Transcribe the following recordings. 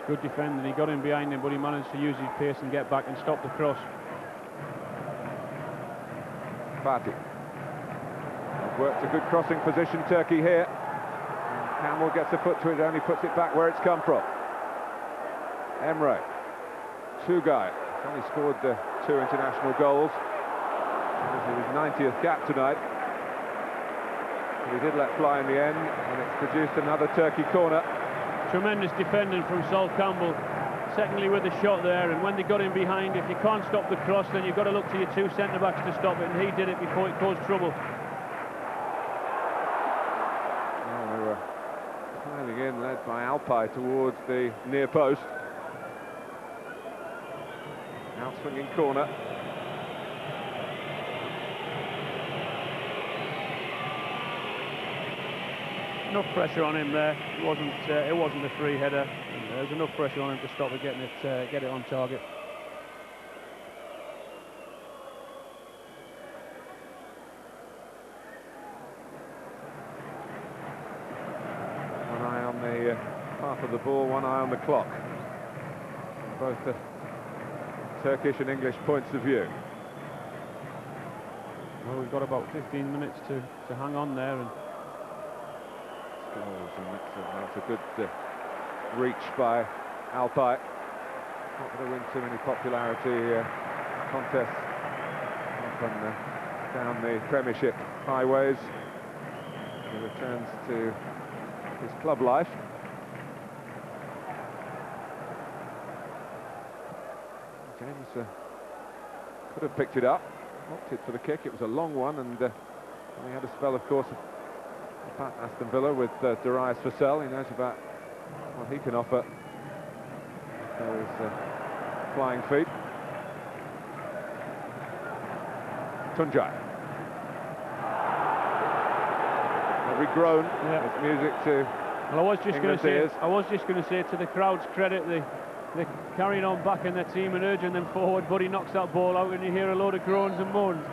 Good defending, he got in behind him, but he managed to use his pace and get back and stop the cross. Fatih. Worked a good crossing position, Turkey here. Campbell gets a foot to it, only puts it back where it's come from. Emre. Tugay. He's only scored 2 international goals. This is his 90th cap tonight. But he did let fly in the end, and it's produced another Turkey corner. Tremendous defending from Sol Campbell. Secondly with the shot there, and when they got in behind, if you can't stop the cross, then you've got to look to your 2 centre-backs to stop it, and he did it before it caused trouble. Well, they were piling in, led by Alpay towards the near post. Out-swinging corner. Enough pressure on him there. It wasn't a free header. There was enough pressure on him to stop it, get it on target. One eye on the path of the ball, one eye on the clock. Both the Turkish and English points of view. Well, we've got about 15 minutes to hang on there, and goals, and that's a good reach by Alpay. Not going to win too many popularity contests up and down the Premiership highways. He returns to his club life. James could have picked it up, opted for the kick. It was a long one, and he had a spell, of course, at Aston Villa with Darius Vassell. He knows about what he can offer with those flying feet. Tuncay. Every groan is music to well, I was just going to say, to the crowd's credit, they're carrying on back in their team and urging them forward, but he knocks that ball out and you hear a load of groans and moans.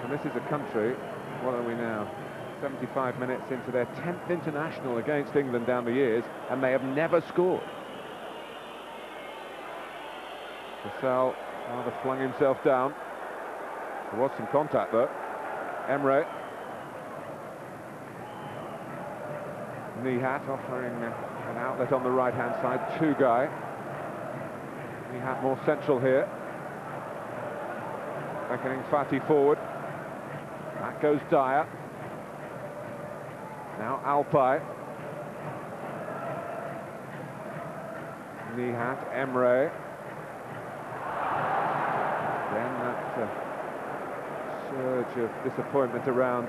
And this is a country, what are we now? 75 minutes into their 10th international against England down the years, and they have never scored. Vassell rather flung himself down. There was some contact though. Emre. Nihat offering an outlet on the right-hand side. Tugay. Nihat more central here. Beckoning Fatih forward. That goes Dyer. Now Alpay. Nihat, Emre. Then that surge of disappointment around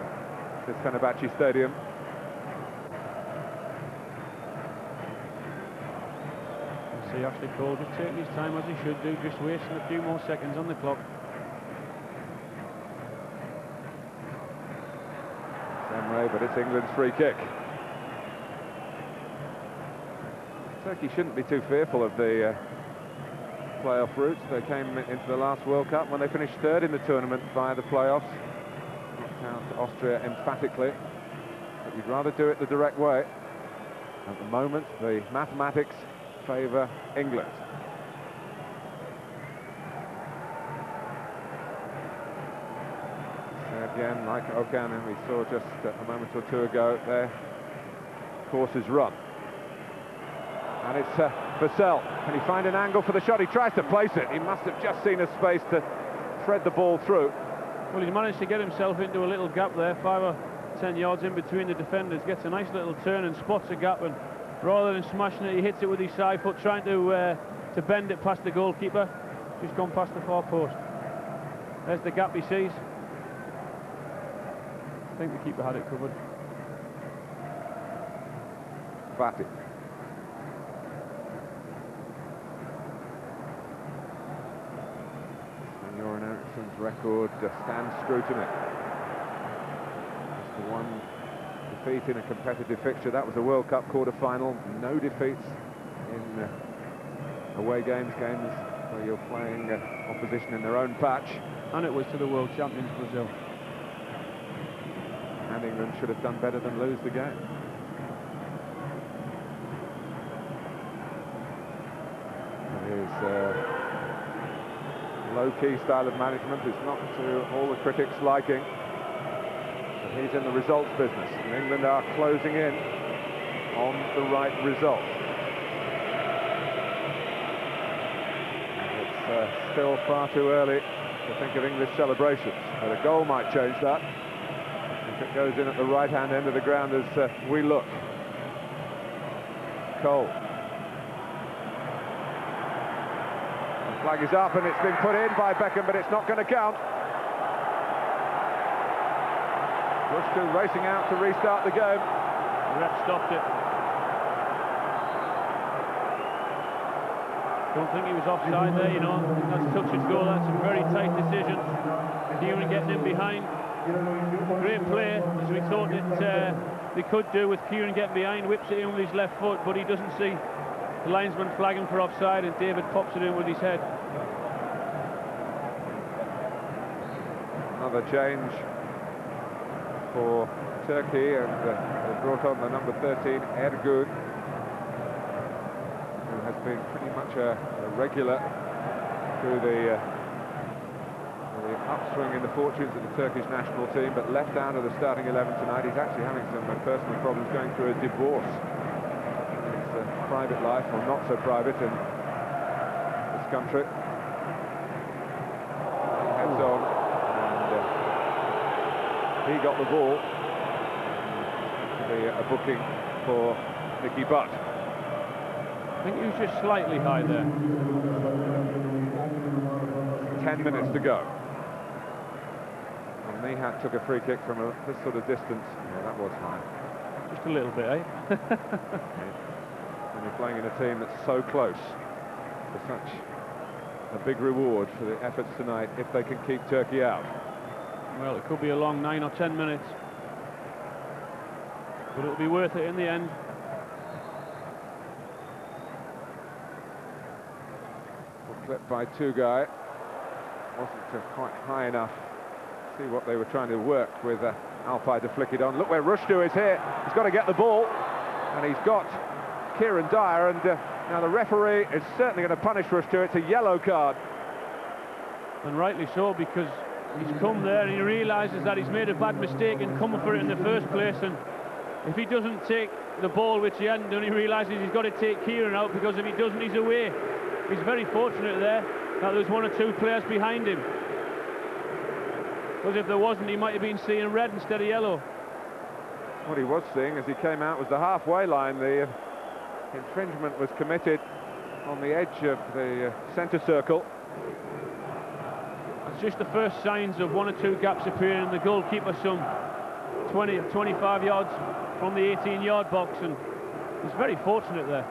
this Fenerbahce stadium. See Ashley Cole just taking his time as he should do, just wasting a few more seconds on the clock. Emre, but it's England's free kick. Turkey shouldn't be too fearful of the playoff routes. They came into the last World Cup when they finished 3rd in the tournament via the playoffs. Knocked out Austria emphatically. But you'd rather do it the direct way. At the moment, the mathematics favour England. Again, like Okan, and we saw just a moment or two ago, their course is run. And it's Vassell. Can he find an angle for the shot? He tries to place it. He must have just seen a space to thread the ball through. Well, he's managed to get himself into a little gap there, 5 or 10 yards in between the defenders, gets a nice little turn and spots a gap, and rather than smashing it, he hits it with his side foot, trying to bend it past the goalkeeper. Just gone past the far post. There's the gap he sees. I think the keeper had it covered. Fatih. Senor Eriksson's record stands scrutiny. Just the one defeat in a competitive fixture. That was a World Cup quarter-final. No defeats in away games where you're playing opposition in their own patch. And it was to the world champions, Brazil. And England should have done better than lose the game. low-key style of management is not to all the critics' liking. But he's in the results business, and England are closing in on the right result. It's still far too early to think of English celebrations, but a goal might change that if it goes in at the right-hand end of the ground as we look. Cole. The flag is up and it's been put in by Beckham, but it's not going to count. Rushdu racing out to restart the game. The ref stopped it. Don't think he was offside there, you know. That's touch and go. That's a very tight decision. Kieran getting in behind. Great play, as we thought they could do with Kieran getting behind. Whips it in with his left foot, but he doesn't see the linesman flagging for offside, and David pops it in with his head. Another change for Turkey, and they brought on the number 13, Ergun, who has been pretty much a regular through the upswing in the fortunes of the Turkish national team, but left out of the starting 11 tonight. He's actually having some personal problems, going through a divorce in his private life, or not so private in this country. He heads on, and he got the ball. A booking for Nicky Butt. I think he was just slightly high there. 10 minutes to go. And Nihat took a free kick from this sort of distance. Yeah, that was high. Just a little bit, eh? When you're playing in a team that's so close, for such a big reward for the efforts tonight if they can keep Turkey out. Well, it could be a long 9 or 10 minutes. But it'll be worth it in the end. Clipped by Tugay. Wasn't quite high enough. See what they were trying to work with Alpay to flick it on. Look where Rushdu is here. He's got to get the ball, and he's got Kieran Dyer, and now the referee is certainly going to punish Rushdu. It's a yellow card. And rightly so, because he's come there and he realises that he's made a bad mistake in coming for it in the first place, and if he doesn't take the ball, which he hadn't done, he realises he's got to take Kieran out, because if he doesn't, he's away. He's very fortunate there that there's 1 or 2 players behind him, because if there wasn't, he might have been seeing red instead of yellow. What he was seeing as he came out was the halfway line. The infringement was committed on the edge of the centre circle. It's just the first signs of 1 or 2 gaps appearing, and the goalkeeper some 20, 25 yards from the 18-yard box, and he's very fortunate there.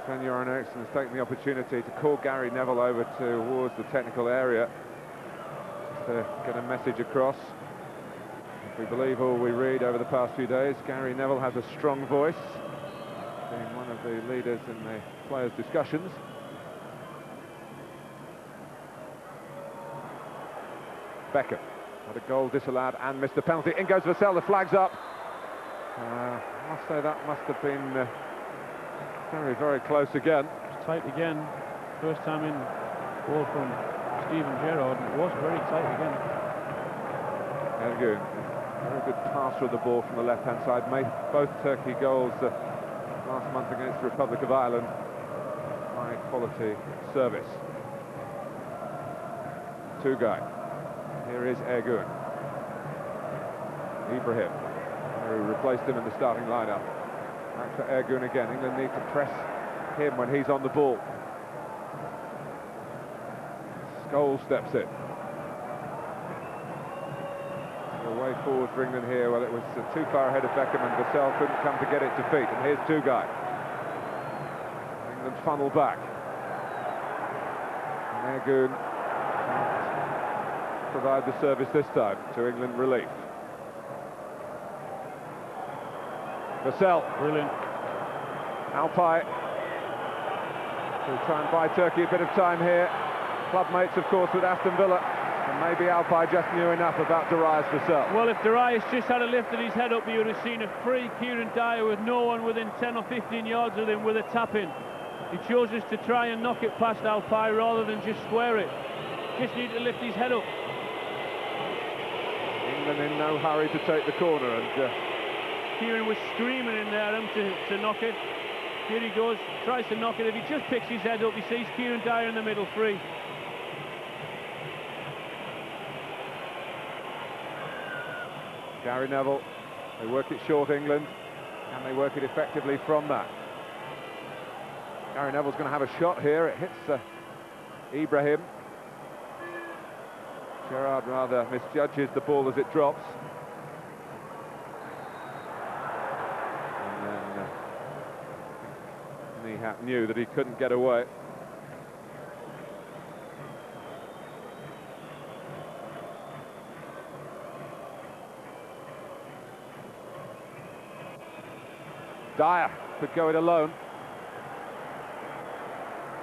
Sven-Göran Eriksson has taken the opportunity to call Gary Neville over towards the technical area, just to get a message across. If we believe all we read over the past few days, Gary Neville has a strong voice, being one of the leaders in the players' discussions. Beckham. Had a goal disallowed and missed the penalty. In goes Vassell, the flag's up. I must say that must have been very, very close again. It's tight again. First time in, ball from Steven Gerrard, and it was very tight again. Ergun, very good passer of the ball from the left-hand side. Made both Turkey goals last month against the Republic of Ireland. High quality service. Tugay. Here is Ergun. Ibrahim, who replaced him in the starting lineup. Back to Ergun again. England need to press him when he's on the ball. Scholes steps in. The way forward for England here, well, it was too far ahead of Beckham, and Vassell couldn't come to get it to feet. And here's Tugay. England funnel back. And Ergun provide the service this time to England relief. Vassell. Brilliant. Alpay will try and buy Turkey a bit of time here. Club mates, of course, with Aston Villa. And maybe Alpay just knew enough about Darius Vassell. Well, if Darius just had lifted his head up, he would have seen a free Kieran Dyer with no one within 10 or 15 yards of him with a tap-in. He chooses to try and knock it past Alpai rather than just square it. Just need to lift his head up. England in no hurry to take the corner, and Kieran was screaming in there to knock it. Here he goes, tries to knock it. If he just picks his head up, he sees Kieran Dyer in the middle, free. Gary Neville, they work it short, England, and they work it effectively from that. Gary Neville's going to have a shot here. It hits Ibrahim. Gerrard rather misjudges the ball as it drops. And then Nihat knew that he couldn't get away. Dyer could go it alone.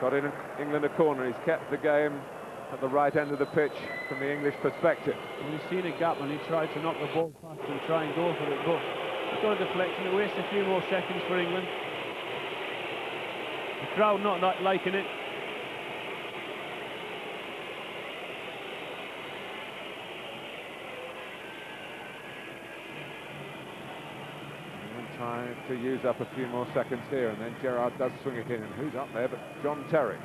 Got in England a corner. He's kept the game at the right end of the pitch from the English perspective. And he's seen a gap and he tried to knock the ball past and try and go for it, but he's got a deflection. It wastes a few more seconds for England. The crowd not liking it. Trying to use up a few more seconds here, and then Gerrard does swing it in, and who's up there but John Terry.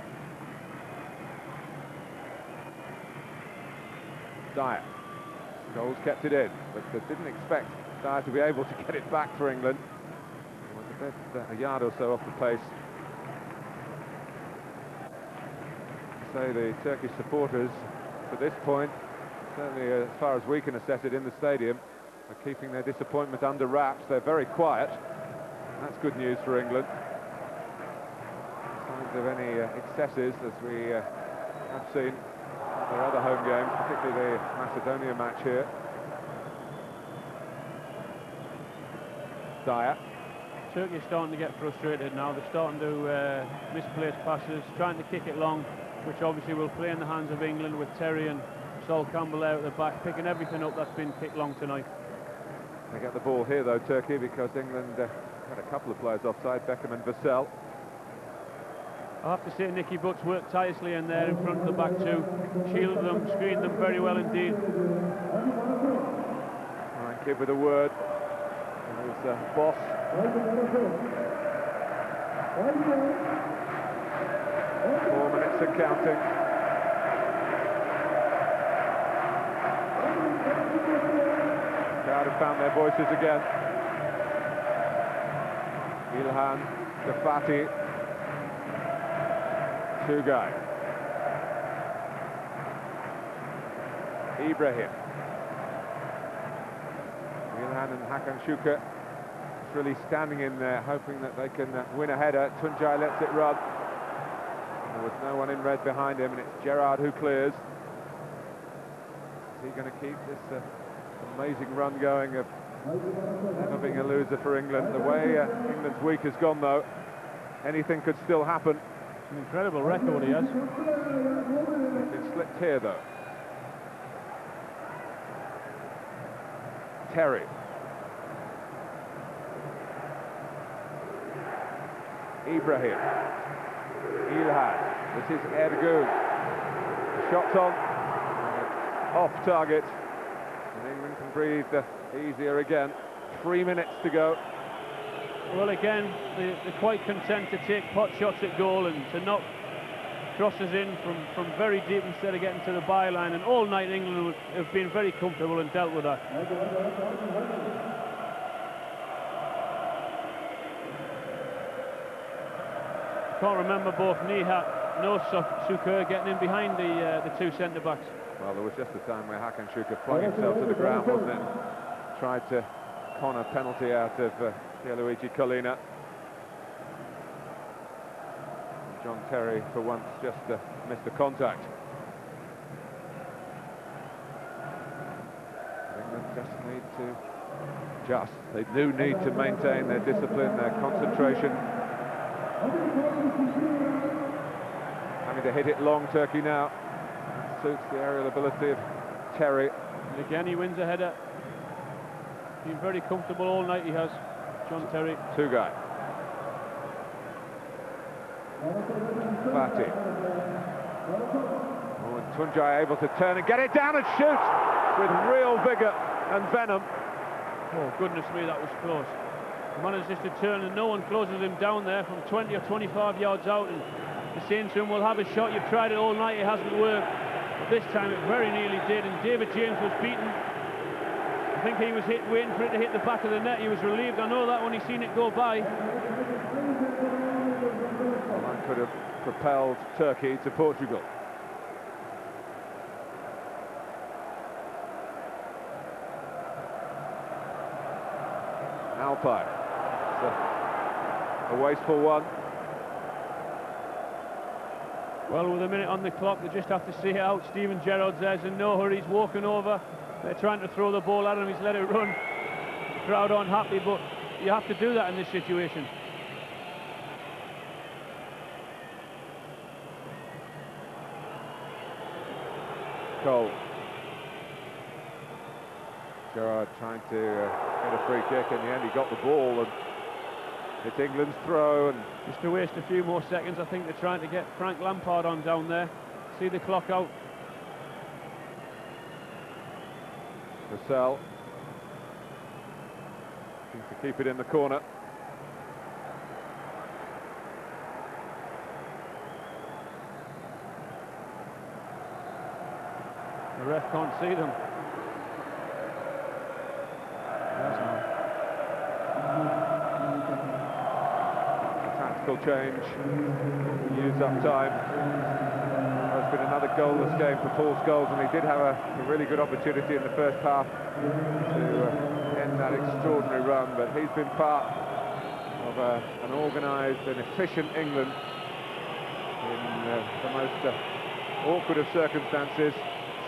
Dyer. Scholes kept it in, but they didn't expect Dyer to be able to get it back for England. It was a yard or so off the pace. So the Turkish supporters, to this point, certainly as far as we can assess it in the stadium, are keeping their disappointment under wraps. They're very quiet. That's good news for England. Signs of any excesses, as we have seen at their other home games, particularly the Macedonia match here. Dyer. Turkey are starting to get frustrated now. They're starting to misplace passes, trying to kick it long, which obviously will play in the hands of England with Terry and Sol Campbell out at the back, picking everything up that's been kicked long tonight. They get the ball here though, Turkey, because England had a couple of players offside, Beckham and Vassell. I have to say Nicky Butt's worked tirelessly in there in front of the back two, shielded them, screened them very well indeed. Try and keep with a word. There's Boss. 4 minutes and counting. Crowd have found their voices again. Ilhan, Gafati, Tugay, Ibrahim, Ilhan and Hakan Şükür really standing in there, hoping that they can win a header. Tuncay lets it run. There was no one in red behind him, and it's Gerrard who clears. Is he going to keep this amazing run going of never being a loser for England? The way England's week has gone, though, anything could still happen. An incredible record he has. They've been slipped here, though. Terry. Ibrahim. Ilhan. This is Ergun. Shot on. Off target. And England can breathe easier again. 3 minutes to go. Well, again, they're quite content to take pot shots at goal and to knock crosses in from very deep instead of getting to the byline. And all night England have been very comfortable and dealt with that. Can't remember both Nihat nor Şükür getting in behind the two centre-backs. Well, there was just a time where Hakan Şükür flung himself to the ground, wasn't it? Tried to con a penalty out of Pierluigi Collina. John Terry, for once, just missed the contact. England they do need to maintain their discipline, their concentration. Having to hit it long, Turkey now. Suits the aerial ability of Terry. And again, he wins a header. Been very comfortable all night, he has, John Terry. Tugay. Fatih. Oh, and Tuncay able to turn and get it down and shoot with real vigour and venom. Oh, goodness me, that was close. He manages to turn and no one closes him down there from 20 or 25 yards out, and they're saying to him, "We'll have a shot, you've tried it all night, it hasn't worked." But this time it very nearly did, and David James was beaten. I think he was waiting for it to hit the back of the net. He was relieved, I know that, when he seen it go by. Well, that could have propelled Turkey to Portugal. Alpay. A wasteful one. Well, with a minute on the clock, they just have to see it out. Steven Gerrard's there's in no hurry, he's walking over. They're trying to throw the ball at him, he's let it run. The crowd aren't happy, but you have to do that in this situation. Cole. Gerrard trying to get a free kick. In the end, he got the ball, and it's England's throw. And just to waste a few more seconds, I think they're trying to get Frank Lampard on down there. See the clock out. Vassell seems to keep it in the corner. The ref can't see them. Tactical change, use up time. There's been another goalless game for Paul Scholes, and he did have a really good opportunity in the first half to end that extraordinary run, but he's been part of an organised and efficient England in the most awkward of circumstances,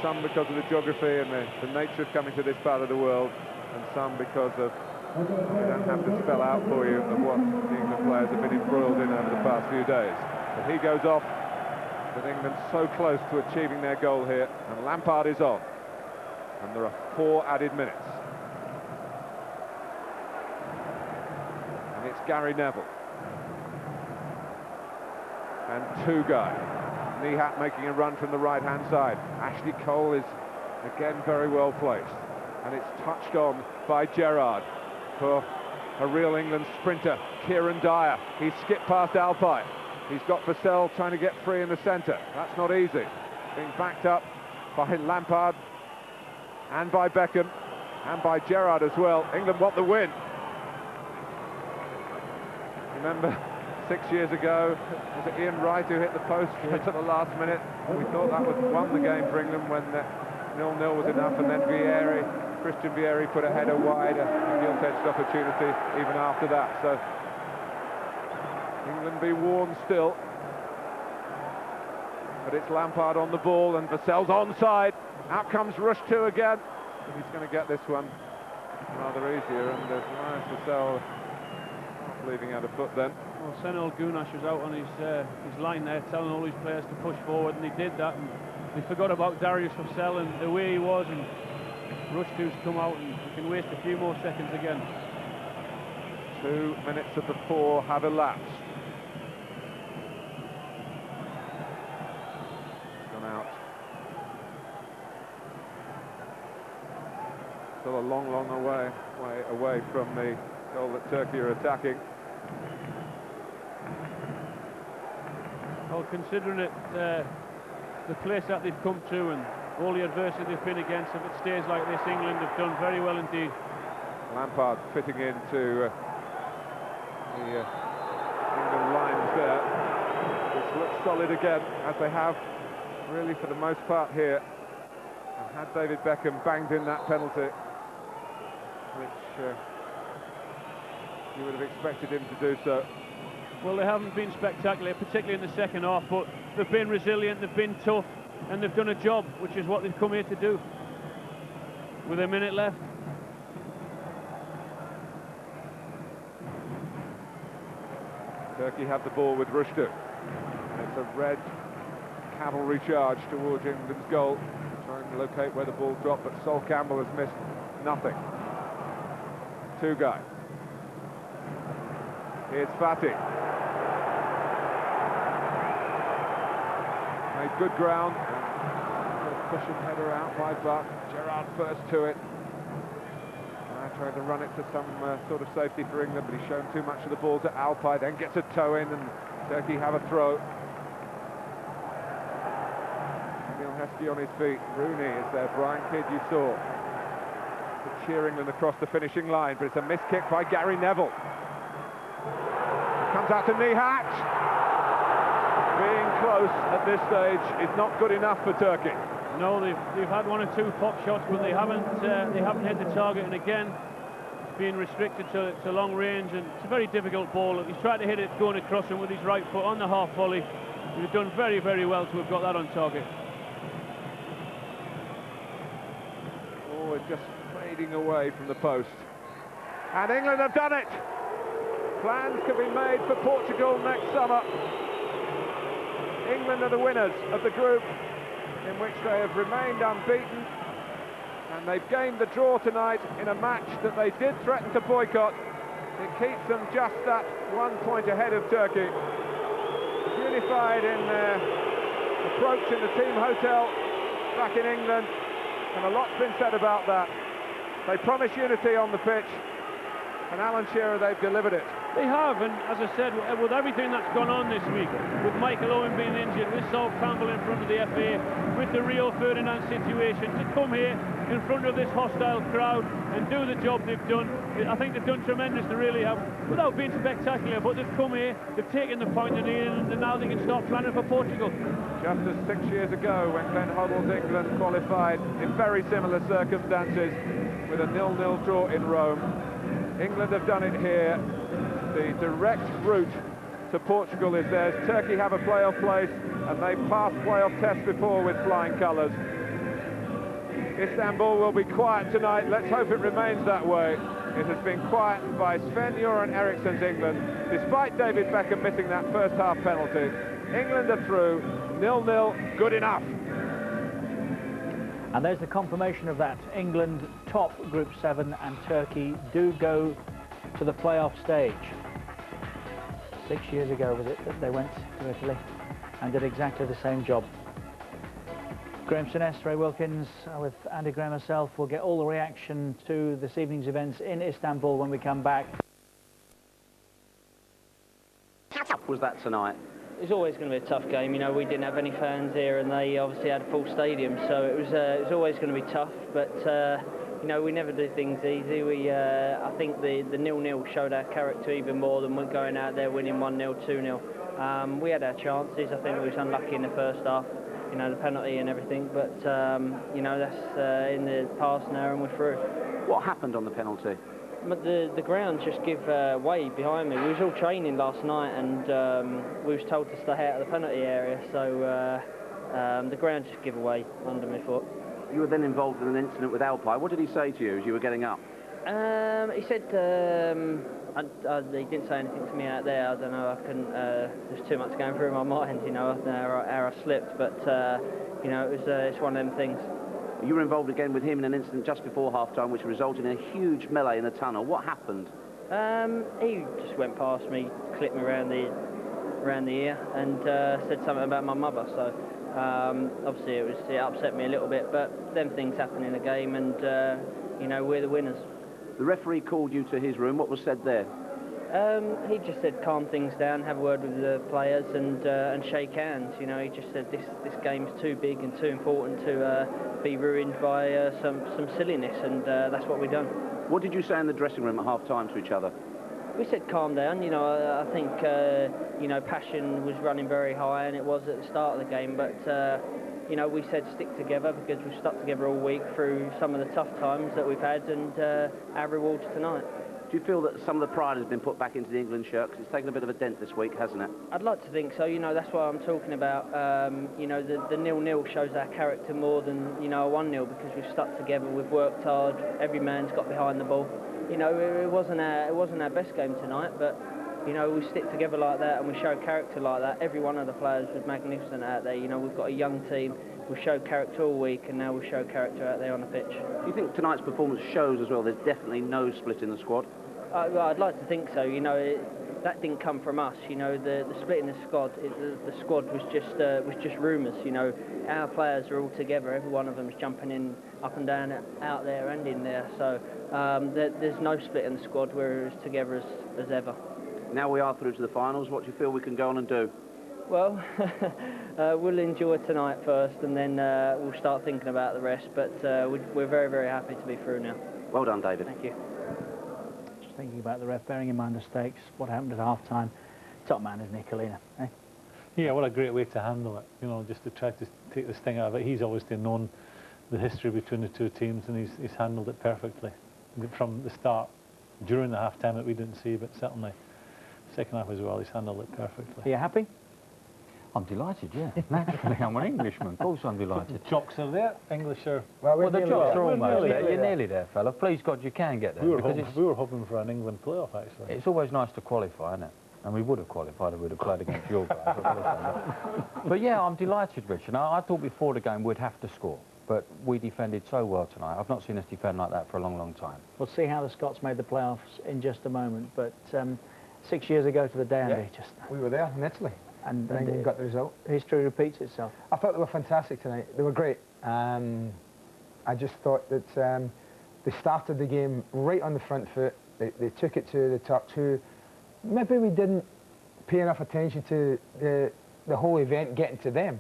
some because of the geography and the nature of coming to this part of the world, and some because of, I don't have to spell out for you, of what the England players have been embroiled in over the past few days. But he goes off with England so close to achieving their goal here, and Lampard is on, and there are 4 added minutes. And it's Gary Neville and Tugay. Nihat making a run from the right-hand side. Ashley Cole is again very well placed, and it's touched on by Gerrard for a real England sprinter, Kieran Dyer. He's skipped past Alpay. He's got Vassell trying to get free in the centre. That's not easy. Being backed up by Lampard and by Beckham and by Gerrard as well. England want the win. Remember 6 years ago, was it Ian Wright who hit the post at the last minute? We thought that would won the game for England when 0-0 was enough, and then Christian Vieri put a header wide, a gilt-edged opportunity even after that. So England be warned still. But it's Lampard on the ball, and Vassell's onside. Out comes Rush 2 again. He's going to get this one rather easier, and there's Linus Vassell leaving out a foot then. Well, Senol Gunash was out on his line there, telling all his players to push forward, and he did that. And he forgot about Darius Vassell and the way he was, and Rush 2's come out, and he can waste a few more seconds again. 2 minutes of the 4 have elapsed. Gone out. Still a long way away from the goal that Turkey are attacking. Well, considering it, the place that they've come to and all the adversity they've been against, if it stays like this, England have done very well indeed. Lampard fitting into the England lines there, which looks solid again, as they have really for the most part here. And had David Beckham banged in that penalty, which you would have expected him to do so. Well, they haven't been spectacular, particularly in the second half, but they've been resilient, they've been tough, and they've done a job, which is what they've come here to do. With a minute left. Turkey have the ball with Rushdu. It's a red cavalry charge towards England's goal, trying to locate where the ball dropped, but Sol Campbell has missed nothing. Tugay. Here's Fatih. Made good ground. Cushion header out by Buck. Gerrard first to it. Trying to run it to some sort of safety for England, but he's shown too much of the ball to Alpay, then gets a toe in, and Turkey have a throw. Emil Heskey on his feet. Rooney is there. Brian Kidd, you saw. To cheer England across the finishing line, but it's a missed kick by Gary Neville. Comes out to Nihat. Being close at this stage is not good enough for Turkey. No, they've had one or two pop shots, but they haven't hit the target. And again, it's being restricted to long range, and it's a very difficult ball. He's tried to hit it going across him with his right foot on the half volley. He's done very, very well to have got that on target. Oh, it's just fading away from the post. And England have done it. Plans can be made for Portugal next summer. England are the winners of the group, in which they have remained unbeaten, and they've gained the draw tonight in a match that they did threaten to boycott. It keeps them just that 1 point ahead of Turkey. Unified in their approach in the team hotel back in England, and a lot's been said about that. They promise unity on the pitch, and Alan Shearer, they've delivered it. They have, and as I said, with everything that's gone on this week, with Michael Owen being injured, with Sol Campbell in front of the FA, with the Rio Ferdinand situation, to come here in front of this hostile crowd and do the job they've done, I think they've done tremendous, they really have, without being spectacular, but they've come here, they've taken the point they need, and now they can start planning for Portugal. Just as 6 years ago, when Glenn Hoddle's England qualified in very similar circumstances, with a 0-0 draw in Rome, England have done it here. The direct route to Portugal is theirs. Turkey have a playoff place, and they've passed playoff tests before with flying colours. Istanbul will be quiet tonight. Let's hope it remains that way. It has been quiet by Sven-Göran Eriksson's England, despite David Beckham missing that first half penalty. England are through, 0-0, good enough. And there's the confirmation of that. England top Group 7, and Turkey do go to the playoff stage. 6 years ago was it that they went to Italy and did exactly the same job. Graham Souness, Ray Wilkins, with Andy Graham herself. We'll get all the reaction to this evening's events in Istanbul when we come back. How tough was that tonight? It's always going to be a tough game. You know, we didn't have any fans here, and they obviously had a full stadium, so it was always going to be tough. But you know, we never do things easy. I think the 0-0 showed our character even more than we're going out there winning 1-0, 2-0. We had our chances. I think we was unlucky in the first half. You know, the penalty and everything. But you know, that's in the past now, and we're through. What happened on the penalty? But the ground just give way behind me. We was all training last night, and we was told to stay out of the penalty area, so the ground just give away under my foot. You were then involved in an incident with Alpay. What did he say to you as you were getting up? He said he didn't say anything to me out there. I don't know. I couldn't. There's too much going through my mind, you know, how I slipped. But you know, it's one of them things. You were involved again with him in an incident just before half-time, which resulted in a huge melee in the tunnel. What happened? He just went past me, clipped me around the ear, and said something about my mother. So obviously it upset me a little bit, but them things happen in a game, and you know, we're the winners. The referee called you to his room. What was said there? He just said calm things down, have a word with the players, and shake hands. You know, he just said this game's too big and too important to be ruined by some silliness, and that's what we've done. What did you say in the dressing room at half-time to each other? We said calm down. You know, I think you know, passion was running very high, and it was at the start of the game, but you know, we said stick together, because we've stuck together all week through some of the tough times that we've had, and our rewards tonight. Do you feel that some of the pride has been put back into the England shirt? Because it's taken a bit of a dent this week, hasn't it? I'd like to think so. You know, that's why I'm talking about. You know, the 0-0 shows our character more than, you know, a 1-0, because we've stuck together, we've worked hard, every man's got behind the ball. You know, it wasn't our best game tonight, but you know, we stick together like that and we show character like that. Every one of the players was magnificent out there. You know, we've got a young team. We've showed character all week, and now we show character out there on the pitch. Do you think tonight's performance shows as well there's definitely no split in the squad? Well, I'd like to think so. You know, that didn't come from us. You know, the split in the squad, the squad was just rumours. You know, our players are all together. Every one of them is jumping in, up and down, out there and in there. So there's no split in the squad. We're as together as ever. Now we are through to the finals. What do you feel we can go on and do? Well, we'll enjoy tonight first, and then we'll start thinking about the rest. But we're very, very happy to be through now. Well done, David. Thank you. Just thinking about the ref, bearing in mind mistakes, what happened at half-time. Top man, isn't he, Kalina? Eh? Yeah, what a great way to handle it, you know, just to try to take the sting out of it. He's obviously known the history between the two teams, and he's handled it perfectly from the start, during the half-time that we didn't see, but certainly second half as well, he's handled it perfectly. Are you happy? I'm delighted, yeah. Naturally, I'm an Englishman. Of course I'm delighted. The chalks are there, English are... Well, the chalks are We're almost nearly there. there. You're nearly there, fella. Please God, you can get there. We were hoping for an England playoff, actually. It's always nice to qualify, isn't it? And we would have qualified if we'd have played against your guys. But yeah, I'm delighted, Richard. I thought before the game we'd have to score, but we defended so well tonight. I've not seen us defend like that for a long, long time. We'll see how the Scots made the playoffs in just a moment, but 6 years ago to the day, Andy, we were there in Italy, and England got the result. History repeats itself. I thought they were fantastic tonight. They were great. I just thought that they started the game right on the front foot. They took it to the Turks, who maybe we didn't pay enough attention to the whole event getting to them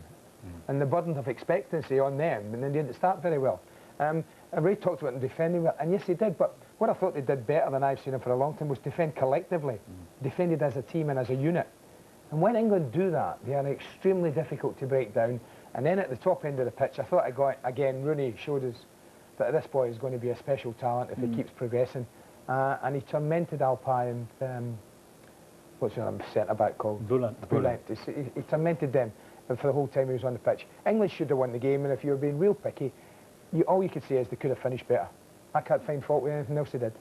and the burden of expectancy on them, and they didn't start very well. And Ray talked about them defending well, and yes, they did, but what I thought they did better than I've seen them for a long time was defend collectively, defended as a team and as a unit. And when England do that, they are extremely difficult to break down. And then at the top end of the pitch, I thought, again, Rooney showed us that this boy is going to be a special talent if he keeps progressing. And he tormented Alpay and, what's your centre-back called? Boulant. He tormented them for the whole time he was on the pitch. England should have won the game, and if you were being real picky, all you could say is they could have finished better. I can't find fault with anything else they did.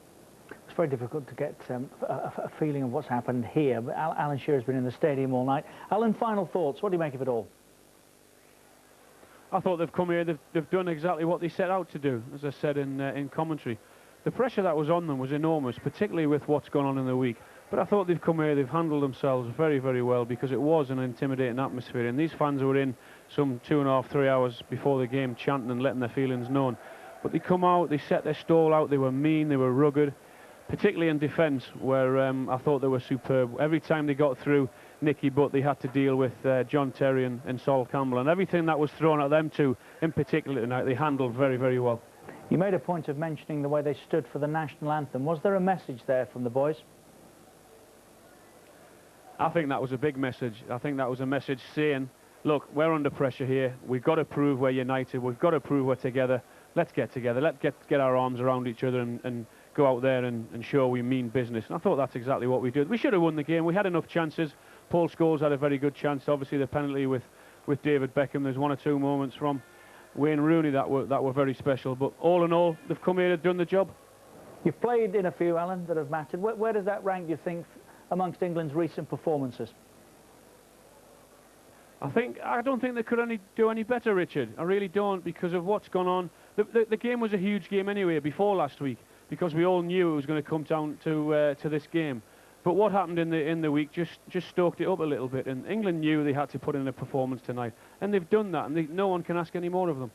It's very difficult to get a feeling of what's happened here, but Alan Shearer's been in the stadium all night. Alan, final thoughts. What do you make of it all? I thought they've come here, they've done exactly what they set out to do, as I said in commentary. The pressure that was on them was enormous, particularly with what's gone on in the week. But I thought they've come here, they've handled themselves very, very well, because it was an intimidating atmosphere. And these fans were in some 2.5, 3 hours before the game, chanting and letting their feelings known. But they come out, they set their stall out, they were mean, they were rugged, particularly in defence, where I thought they were superb. Every time they got through Nicky Butt, they had to deal with John Terry and Sol Campbell, and everything that was thrown at them two, in particular tonight, they handled very, very well. You made a point of mentioning the way they stood for the national anthem. Was there a message there from the boys? I think that was a big message. I think that was a message saying, look, we're under pressure here. We've got to prove we're united. We've got to prove we're together. Let's get together. Let's get our arms around each other and go out there and show we mean business. And I thought that's exactly what we did. We should have won the game. We had enough chances. Paul Scholes had a very good chance. Obviously, the penalty with David Beckham. There's 1 or 2 moments from Wayne Rooney that were very special. But all in all, they've come here and done the job. You've played in a few, Alan, that have mattered. Where does that rank, do you think, amongst England's recent performances? I don't think they could do any better, Richard. I really don't, because of what's gone on. The game was a huge game anyway before last week, because we all knew it was going to come down to this game. But what happened in the week just stoked it up a little bit, and England knew they had to put in a performance tonight, and they've done that, and no one can ask any more of them.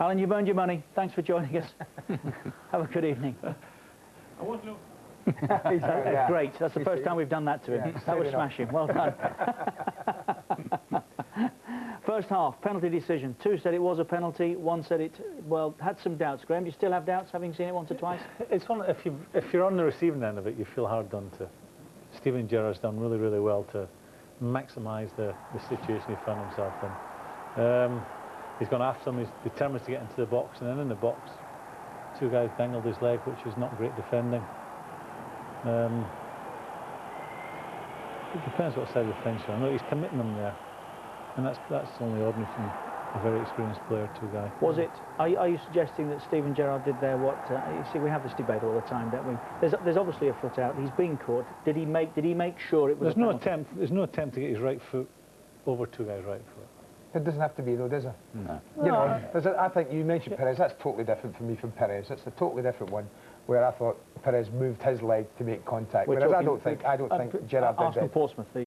Alan, you've earned your money. Thanks for joining us. Have a good evening. I want to know. Great. That's the first time we've done that to him. Yeah, that was smashing. Well done. First half, penalty decision. 2 said it was a penalty. 1 said it, well, had some doubts. Graham, do you still have doubts, having seen it once or twice? It's one, if you're on the receiving end of it, you feel hard done to. Steven Gerrard's done really, really well to maximise the situation he found himself in. He's gone after him. He's determined to get into the box, and then in the box, 2 guys dangled his leg, which is not great defending. It depends what side of the fence you're on. No, he's committing them there, and that's only ordinary from a very experienced player, 2 guy. Was it? Are you suggesting that Steven Gerrard did there what? You see, we have this debate all the time, don't we? There's obviously a foot out. He's been caught. Did he make sure it was? There's no attempt to get his right foot over 2 guys' right foot. It doesn't have to be, though, does it? No. You know, I think you mentioned Perez. That's totally different for me from Perez. It's a totally different one. where I thought Perez moved his leg to make contact. We're Whereas I talking don't think Gerrard did Arsenal that. Portsmouth.